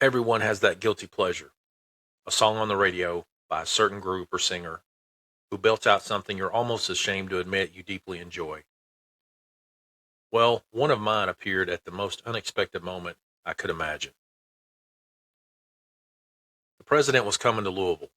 Everyone has that guilty pleasure, a song on the radio by a certain group or singer who belts out something you're almost ashamed to admit you deeply enjoy. Well, one of mine appeared at the most unexpected moment I could imagine. The president was coming to Louisville,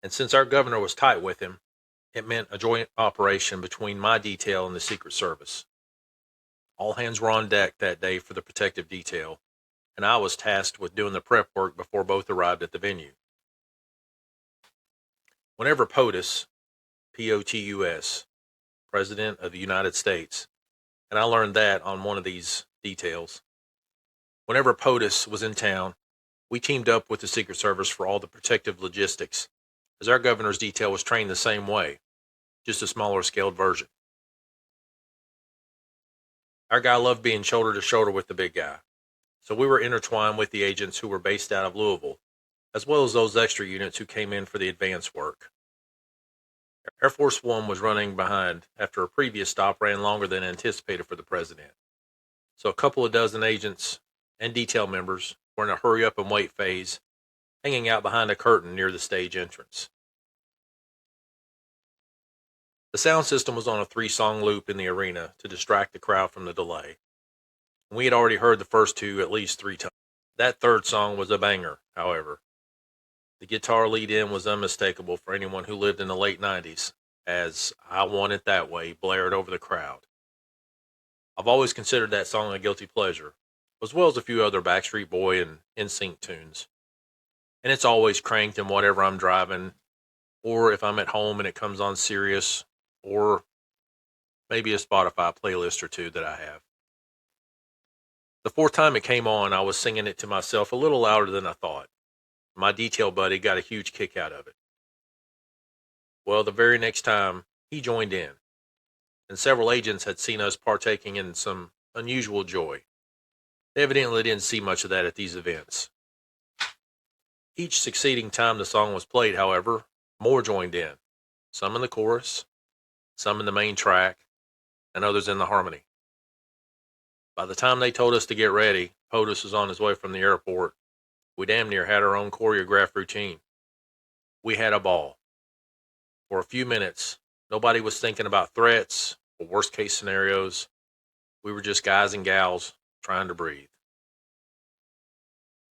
and since our governor was tight with him, it meant a joint operation between my detail and the Secret Service. All hands were on deck that day for the protective detail, and I was tasked with doing the prep work before both arrived at the venue. Whenever POTUS, POTUS, President of the United States, and I learned that on one of these details, whenever POTUS was in town, we teamed up with the Secret Service for all the protective logistics, as our governor's detail was trained the same way, just a smaller scaled version. Our guy loved being shoulder to shoulder with the big guy, so we were intertwined with the agents who were based out of Louisville, as well as those extra units who came in for the advance work. Air Force One was running behind after a previous stop ran longer than anticipated for the president, so a couple of dozen agents and detail members were in a hurry up and wait phase, hanging out behind a curtain near the stage entrance. The sound system was on a 3-song loop in the arena to distract the crowd from the delay. We had already heard the first two at least 3 times. That third song was a banger, however. The guitar lead in was unmistakable for anyone who lived in the late 90s, as "I Want It That Way" blared over the crowd. I've always considered that song a guilty pleasure, as well as a few other Backstreet Boy and NSYNC tunes. And it's always cranked in whatever I'm driving, or if I'm at home and it comes on Sirius, or maybe a Spotify playlist or two that I have. The fourth time it came on, I was singing it to myself a little louder than I thought. My detail buddy got a huge kick out of it. Well, the very next time, he joined in, and several agents had seen us partaking in some unusual joy. They evidently didn't see much of that at these events. Each succeeding time the song was played, however, more joined in, some in the chorus, some in the main track, and others in the harmony. By the time they told us to get ready, POTUS was on his way from the airport. We damn near had our own choreographed routine. We had a ball. For a few minutes, nobody was thinking about threats or worst case scenarios. We were just guys and gals trying to breathe.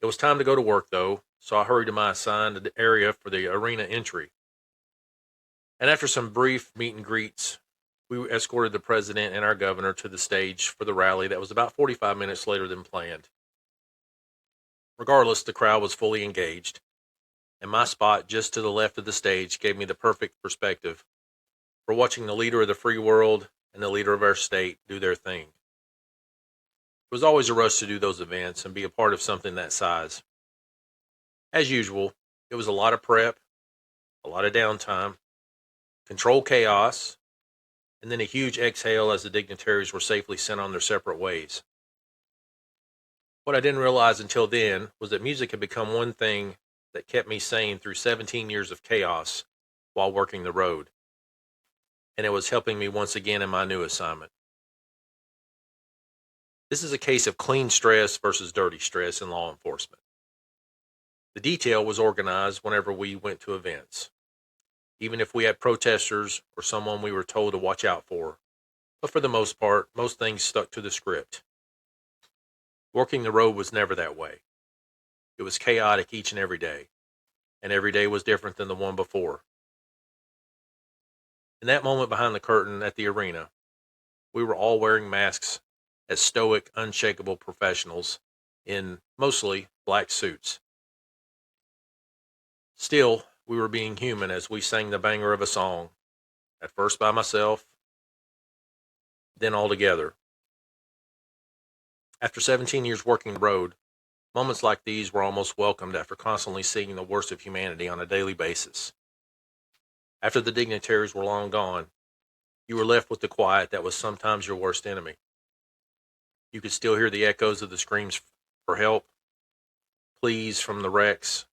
It was time to go to work, though, so I hurried to my assigned area for the arena entry. And after some brief meet and greets, we escorted the president and our governor to the stage for the rally that was about 45 minutes later than planned. Regardless, the crowd was fully engaged, and my spot just to the left of the stage gave me the perfect perspective for watching the leader of the free world and the leader of our state do their thing. It was always a rush to do those events and be a part of something that size. As usual, it was a lot of prep, a lot of downtime, controlled chaos, and then a huge exhale as the dignitaries were safely sent on their separate ways. What I didn't realize until then was that music had become one thing that kept me sane through 17 years of chaos while working the road, and it was helping me once again in my new assignment. This is a case of clean stress versus dirty stress in law enforcement. The detail was organized whenever we went to events, even if we had protesters or someone we were told to watch out for. But for the most part, most things stuck to the script. Working the road was never that way. It was chaotic each and every day, and every day was different than the one before. In that moment behind the curtain at the arena, we were all wearing masks as stoic, unshakable professionals in mostly black suits. Still, we were being human as we sang the banger of a song, at first by myself, then all together. After 17 years working the road, moments like these were almost welcomed after constantly seeing the worst of humanity on a daily basis. After the dignitaries were long gone, you were left with the quiet that was sometimes your worst enemy. You could still hear the echoes of the screams for help, pleas from the wrecks,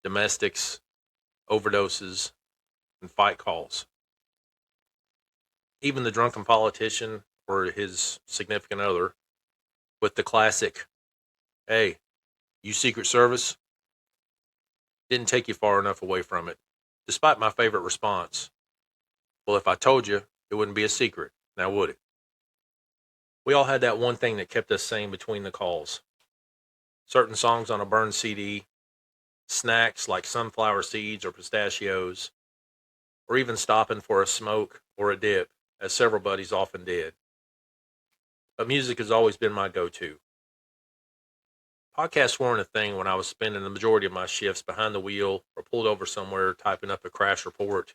domestics, overdoses, and fight calls. Even the drunken politician or his significant other with the classic Hey, you Secret Service? Didn't take you far enough away from it. Despite my favorite response, well, if I told you, it wouldn't be a secret, now would it? We all had that one thing that kept us sane between the calls. Certain songs on a burned CD, snacks like sunflower seeds or pistachios, or even stopping for a smoke or a dip, as several buddies often did. But music has always been my go to. Podcasts weren't a thing when I was spending the majority of my shifts behind the wheel or pulled over somewhere typing up a crash report,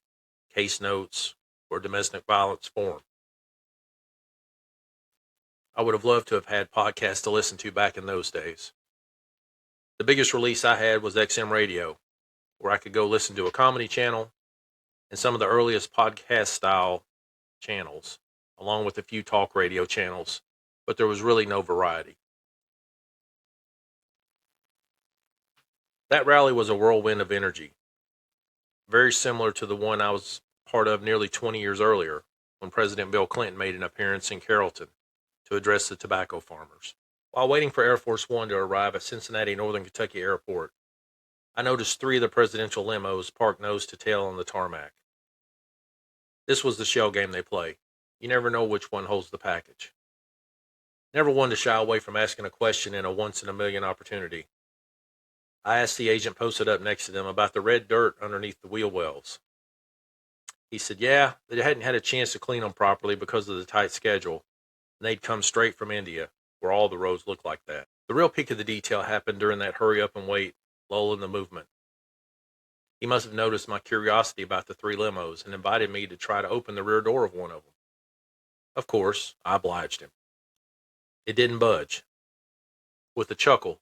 case notes, or domestic violence form. I would have loved to have had podcasts to listen to back in those days. The biggest release I had was XM Radio, where I could go listen to a comedy channel and some of the earliest podcast style channels, along with a few talk radio channels, but there was really no variety. That rally was a whirlwind of energy, very similar to the one I was part of nearly 20 years earlier when President Bill Clinton made an appearance in Carrollton to address the tobacco farmers. While waiting for Air Force One to arrive at Cincinnati Northern Kentucky Airport, I noticed three of the presidential limos parked nose to tail on the tarmac. This was the shell game they play. You never know which one holds the package. Never one to shy away from asking a question in a once in a million opportunity. I asked the agent posted up next to them about the red dirt underneath the wheel wells. He said, yeah, they hadn't had a chance to clean them properly because of the tight schedule, and they'd come straight from India, where all the roads look like that. The real peak of the detail happened during that hurry up and wait lull in the movement. He must have noticed my curiosity about the three limos and invited me to try to open the rear door of one of them. Of course, I obliged him. It didn't budge. With a chuckle,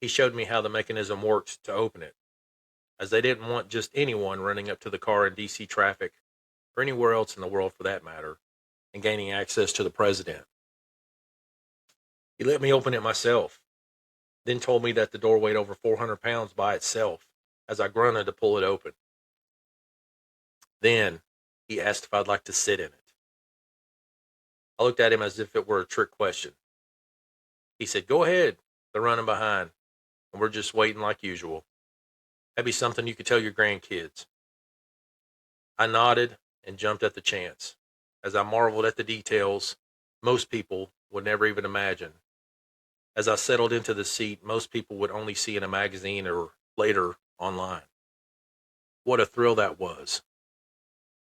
he showed me how the mechanism worked to open it, as they didn't want just anyone running up to the car in DC traffic, or anywhere else in the world for that matter, and gaining access to the president. He let me open it myself, then told me that the door weighed over 400 pounds by itself, as I grunted to pull it open. Then, he asked if I'd like to sit in it. I looked at him as if it were a trick question. He said, go ahead, they're running behind, and we're just waiting like usual. That'd be something you could tell your grandkids. I nodded and jumped at the chance, as I marveled at the details most people would never even imagine. As I settled into the seat, most people would only see in a magazine or later online. What a thrill that was.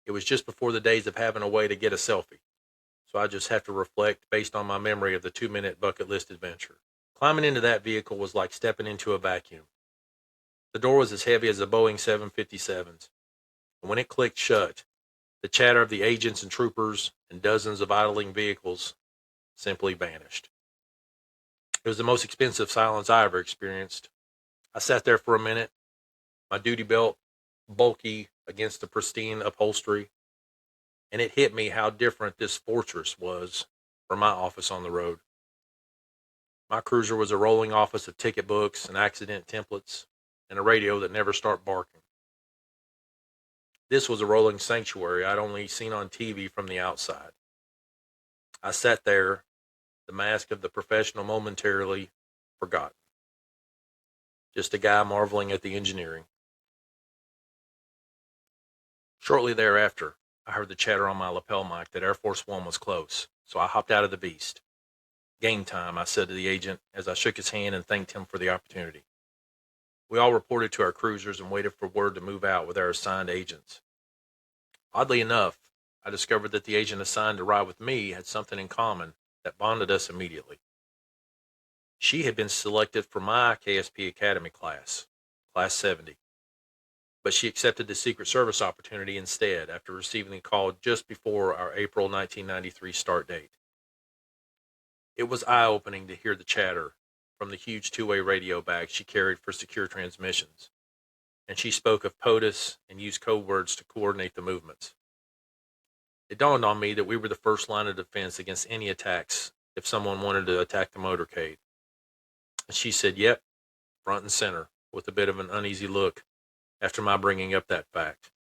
It was just before the days of having a way to get a selfie, so I just have to reflect based on my memory of the 2-minute bucket list adventure. Climbing into that vehicle was like stepping into a vacuum. The door was as heavy as a Boeing 757's, and when it clicked shut, the chatter of the agents and troopers and dozens of idling vehicles simply vanished. It was the most expensive silence I ever experienced. I sat there for a minute, my duty belt bulky against the pristine upholstery, and it hit me how different this fortress was from my office on the road. My cruiser was a rolling office of ticket books and accident templates and a radio that never stopped barking. This was a rolling sanctuary I'd only seen on TV from the outside. I sat there, the mask of the professional momentarily forgotten. Just a guy marveling at the engineering. Shortly thereafter, I heard the chatter on my lapel mic that Air Force One was close, so I hopped out of the beast. Game time, I said to the agent as I shook his hand and thanked him for the opportunity. We all reported to our cruisers and waited for word to move out with our assigned agents. Oddly enough, I discovered that the agent assigned to ride with me had something in common that bonded us immediately. She had been selected for my KSP Academy class, Class 70, but she accepted the Secret Service opportunity instead after receiving the call just before our April 1993 start date. It was eye-opening to hear the chatter from the huge two-way radio bag she carried for secure transmissions, and she spoke of POTUS and used code words to coordinate the movements. It dawned on me that we were the first line of defense against any attacks if someone wanted to attack the motorcade. And she said, yep, front and center, with a bit of an uneasy look after my bringing up that fact.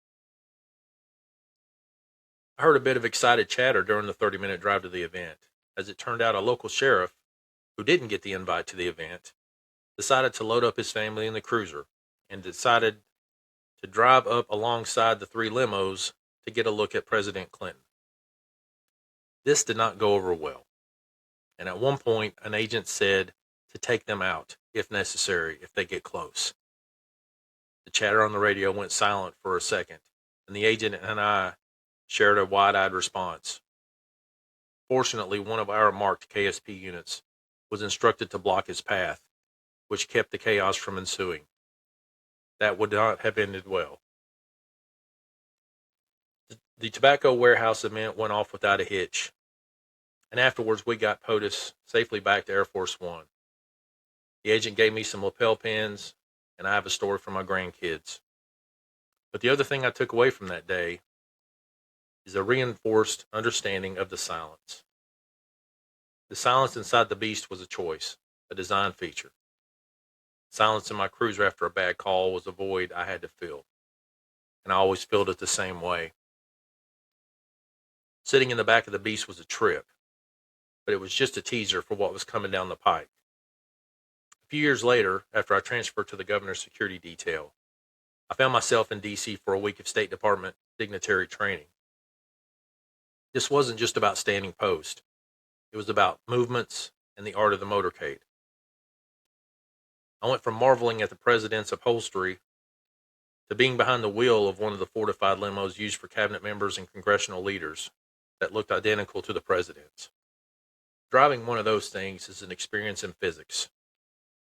I heard a bit of excited chatter during the 30-minute drive to the event. As it turned out, a local sheriff, who didn't get the invite to the event, decided to load up his family in the cruiser and decided to drive up alongside the three limos to get a look at President Clinton. This did not go over well, and at one point, an agent said to take them out, if necessary, if they get close. The chatter on the radio went silent for a second, and the agent and I shared a wide-eyed response. Fortunately, one of our marked KSP units was instructed to block his path, which kept the chaos from ensuing. That would not have ended well. The tobacco warehouse event went off without a hitch, and afterwards we got POTUS safely back to Air Force One. The agent gave me some lapel pins, and I have a story for my grandkids. But the other thing I took away from that day is a reinforced understanding of the silence. The silence inside the Beast was a choice, a design feature. Silence in my cruiser after a bad call was a void I had to fill, and I always filled it the same way. Sitting in the back of the Beast was a trip, but it was just a teaser for what was coming down the pike. A few years later, after I transferred to the governor's security detail, I found myself in D.C. for a week of State Department dignitary training. This wasn't just about standing post. It was about movements and the art of the motorcade. I went from marveling at the president's upholstery to being behind the wheel of one of the fortified limos used for cabinet members and congressional leaders that looked identical to the president's. Driving one of those things is an experience in physics.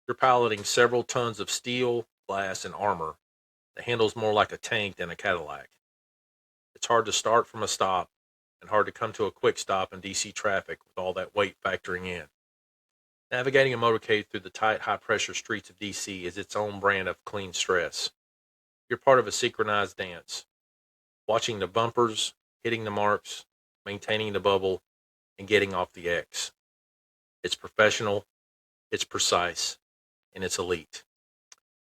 You're piloting several tons of steel, glass, and armor that handles more like a tank than a Cadillac. It's hard to start from a stop and hard to come to a quick stop in DC traffic with all that weight factoring in. Navigating a motorcade through the tight, high-pressure streets of DC is its own brand of clean stress. You're part of a synchronized dance, watching the bumpers, hitting the marks, maintaining the bubble, and getting off the X. It's professional, it's precise, and it's elite.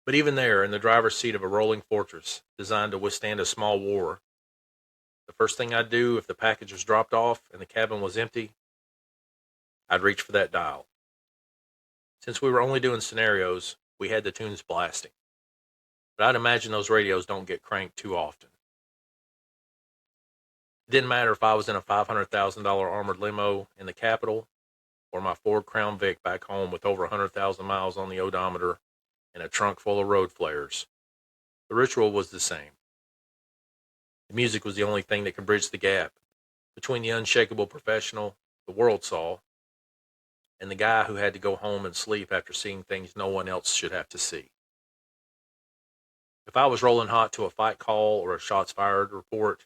But even there, in the driver's seat of a rolling fortress designed to withstand a small war, the first thing I'd do if the package was dropped off and the cabin was empty, I'd reach for that dial. Since we were only doing scenarios, we had the tunes blasting. But I'd imagine those radios don't get cranked too often. It didn't matter if I was in a $500,000 armored limo in the Capitol or my Ford Crown Vic back home with over 100,000 miles on the odometer and a trunk full of road flares. The ritual was the same. The music was the only thing that could bridge the gap between the unshakable professional the world saw and the guy who had to go home and sleep after seeing things no one else should have to see. If I was rolling hot to a fight call or a shots fired report,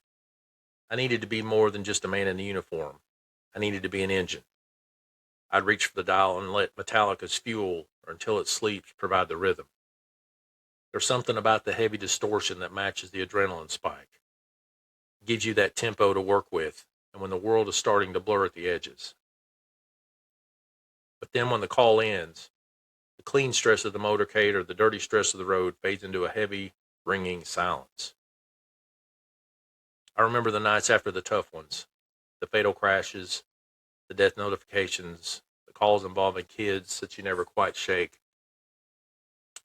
I needed to be more than just a man in a uniform. I needed to be an engine. I'd reach for the dial and let Metallica's Fuel or Until It Sleeps provide the rhythm. There's something about the heavy distortion that matches the adrenaline spike. It gives you that tempo to work with, and when the world is starting to blur at the edges. But then when the call ends, the clean stress of the motorcade or the dirty stress of the road fades into a heavy, ringing silence. I remember the nights after the tough ones, the fatal crashes, the death notifications, the calls involving kids that you never quite shake.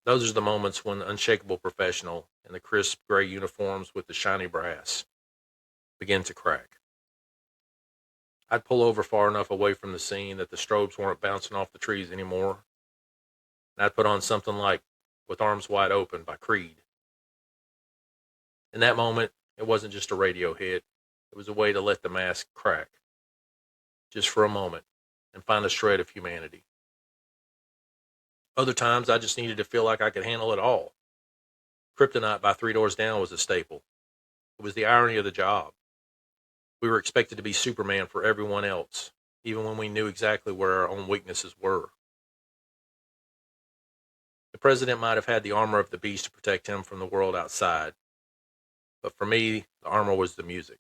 Those are the moments when the unshakable professional in the crisp gray uniforms with the shiny brass begin to crack. I'd pull over far enough away from the scene that the strobes weren't bouncing off the trees anymore, and I'd put on something like With Arms Wide Open by Creed. In that moment, it wasn't just a radio hit. It was a way to let the mask crack, just for a moment, and find a shred of humanity. Other times, I just needed to feel like I could handle it all. Kryptonite by Three Doors Down was a staple. It was the irony of the job. We were expected to be Superman for everyone else, even when we knew exactly where our own weaknesses were. The president might have had the armor of the beast to protect him from the world outside, but for me, the armor was the music.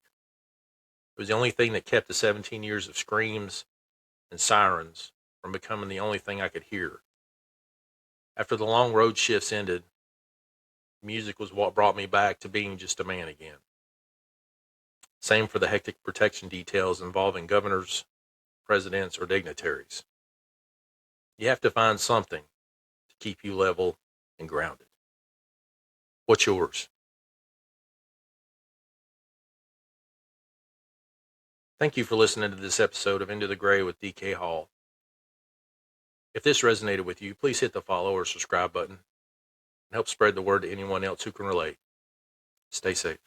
It was the only thing that kept the 17 years of screams and sirens from becoming the only thing I could hear. After the long road shifts ended, music was what brought me back to being just a man again. Same for the hectic protection details involving governors, presidents, or dignitaries. You have to find something to keep you level and grounded. What's yours? Thank you for listening to this episode of Into the Gray with DK Hall. If this resonated with you, please hit the follow or subscribe button and help spread the word to anyone else who can relate. Stay safe.